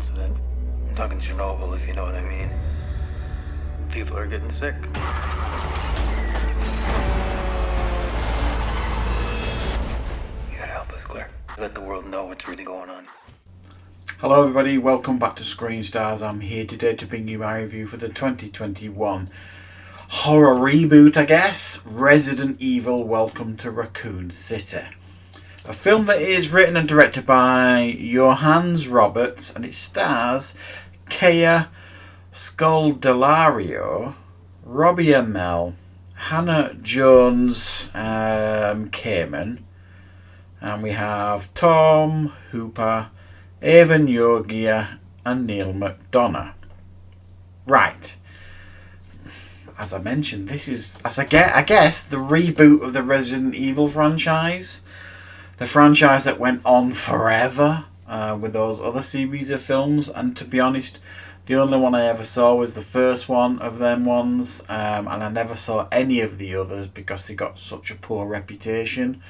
incident. I'm talking Chernobyl, if you know what I mean. People are getting sick. You gotta help us, Claire. Let the world know what's really going on. Hello everybody, welcome back to Screenstars. I'm here today to bring you my review for the 2021 horror reboot, I guess, Resident Evil Welcome to Raccoon City. A film that is written and directed by Johannes Roberts, and it stars Kea Scodelario, Robbie Amell, Hannah Jones Kamen, and we have Tom Hooper, Evan Yogia and Neil McDonough. Right. As I mentioned, this is, I guess, the reboot of the Resident Evil franchise. The franchise that went on forever with those other series of films. And to be honest, the only one I ever saw was the first one of them ones. And I never saw any of the others because they got such a poor reputation.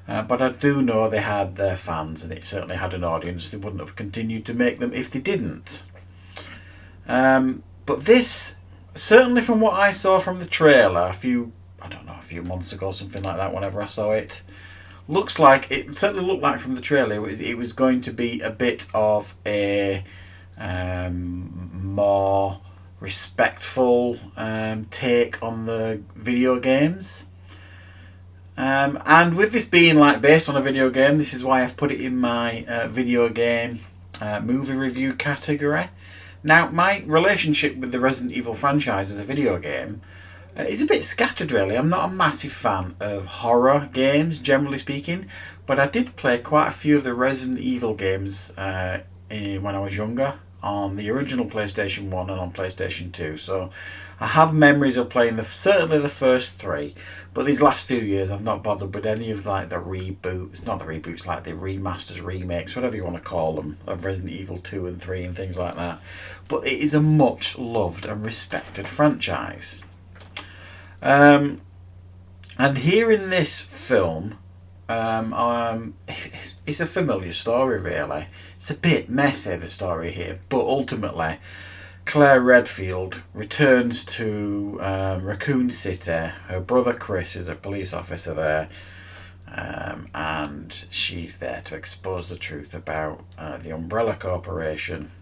But I do know they had their fans, and it certainly had an audience. They wouldn't have continued to make them if they didn't. But this, certainly from what I saw from the trailer a few months ago, something like that, whenever I saw it, certainly looked like from the trailer it was going to be a bit of a more respectful take on the video games. And with this being based on a video game, this is why I've put it in my video game movie review category. Now, my relationship with the Resident Evil franchise as a video game is a bit scattered, really. I'm not a massive fan of horror games, generally speaking, but I did play quite a few of the Resident Evil games when I was younger, on the original PlayStation 1 and on PlayStation 2. So I have memories of playing certainly the first three, but these last few years I've not bothered with any of the reboots, not the reboots, the remasters, remakes, whatever you want to call them, of Resident Evil 2 and 3 and things like that. But it is a much loved and respected franchise. And here in this film, it's a familiar story, really. It's a bit messy, the story here, but ultimately Claire Redfield returns to Raccoon City. Her brother Chris is a police officer there, and she's there to expose the truth about the Umbrella Corporation,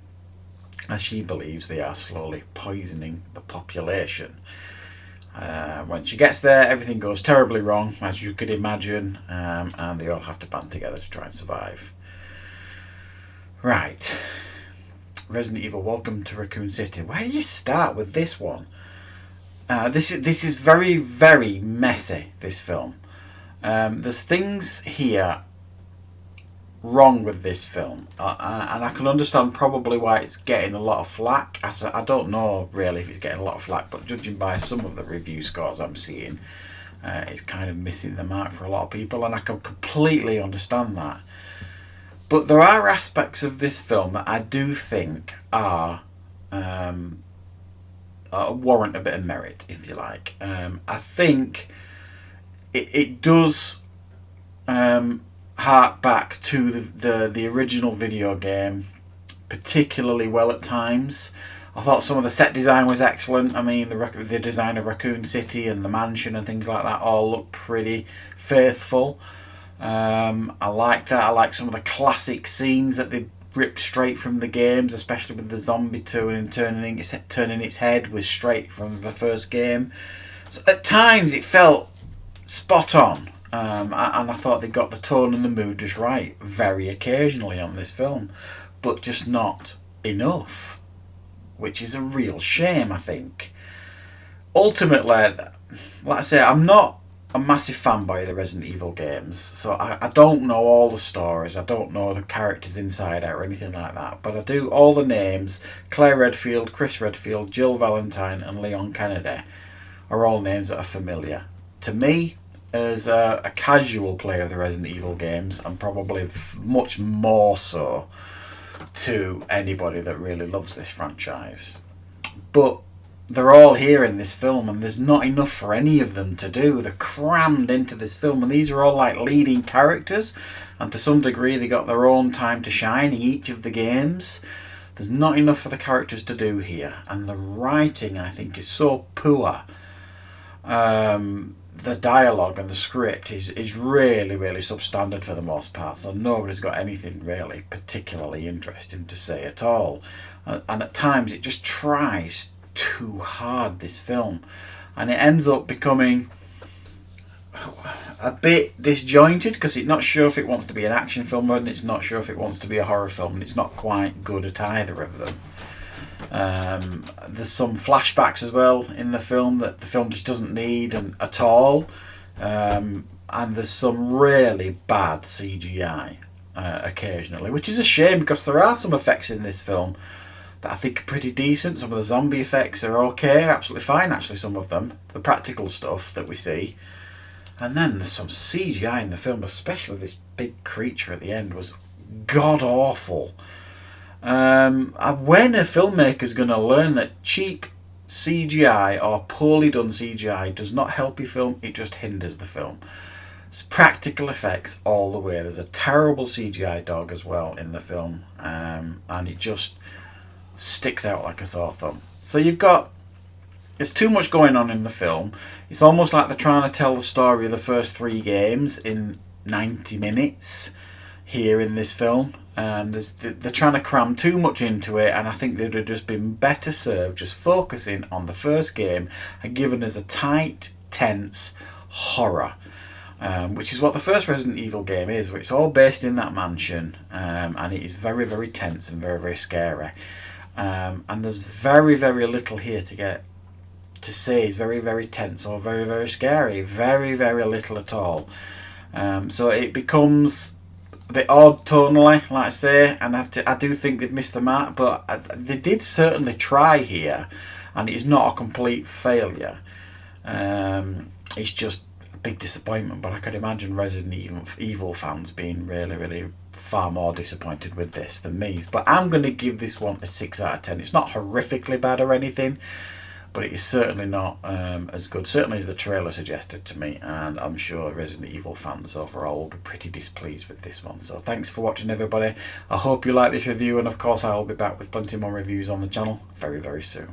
as she believes they are slowly poisoning the population. When she gets there, everything goes terribly wrong, as you could imagine, and they all have to band together to try and survive. Right. Resident Evil Welcome to Raccoon City. Where do you start with this one? This is very, very messy, this film. There's things here wrong with this film, and I can understand probably why it's getting a lot of flack. I don't know really if it's getting a lot of flack, but judging by some of the review scores I'm seeing, it's kind of missing the mark for a lot of people, and I can completely understand that. But there are aspects of this film that I do think are warrant a bit of merit, if you like. I think it does hark back to the original video game particularly well at times. I thought some of the set design was excellent. I mean, the design of Raccoon City and the mansion and things like that all look pretty faithful. I like that. I like some of the classic scenes that they ripped straight from the games, especially with the zombie turning its head was straight from the first game. So at times it felt spot on. And I thought they got the tone and the mood just right very occasionally on this film, but just not enough, which is a real shame, I think. Ultimately, like I say, I'm not a massive fanboy of the Resident Evil games, so I don't know all the stories, I don't know the characters inside out or anything like that, but I do all the names. Claire Redfield, Chris Redfield, Jill Valentine and Leon Kennedy are all names that are familiar to me as a casual player of the Resident Evil games, and probably much more so to anybody that really loves this franchise. But they're all here in this film, and there's not enough for any of them to do. They're crammed into this film, and these are all like leading characters, and to some degree they got their own time to shine in each of the games. There's not enough for the characters to do here, and the writing, I think, is so poor. The dialogue and the script is really, really substandard for the most part, so nobody's got anything really particularly interesting to say at all. And at times it just tries too hard, this film, and it ends up becoming a bit disjointed because it's not sure if it wants to be an action film and it's not sure if it wants to be a horror film, and it's not quite good at either of them. There's some flashbacks as well in the film that the film just doesn't need at all, and there's some really bad CGI occasionally, which is a shame because there are some effects in this film that I think are pretty decent. Some of the zombie effects are okay, absolutely fine actually, some of them, the practical stuff that we see. And then there's some CGI in the film, especially this big creature at the end was god awful. When a filmmaker's going to learn that cheap CGI or poorly done CGI does not help your film, it just hinders the film. It's practical effects all the way. There's a terrible CGI dog as well in the film, and it just sticks out like a sore thumb. So there's too much going on in the film. It's almost like they're trying to tell the story of the first 3 games in 90 minutes here in this film. They're trying to cram too much into it, and I think they'd have just been better served just focusing on the first game and giving us a tight, tense horror, which is what the first Resident Evil game is. It's all based in that mansion, and it is very, very tense and very, very scary. And there's very, very little here to say is very, very tense or very, very scary. Very, very little at all. So it becomes a bit odd tonally, like I say, and I do think they've missed the mark, but they did certainly try here, and it is not a complete failure. It's just a big disappointment, but I could imagine Resident Evil fans being really, really far more disappointed with this than me. But I'm going to give this one a 6 out of 10. It's not horrifically bad or anything, but it is certainly not as good, certainly as the trailer suggested to me, and I'm sure Resident Evil fans overall will be pretty displeased with this one. So thanks for watching, everybody. I hope you like this review, and of course I will be back with plenty more reviews on the channel very, very soon.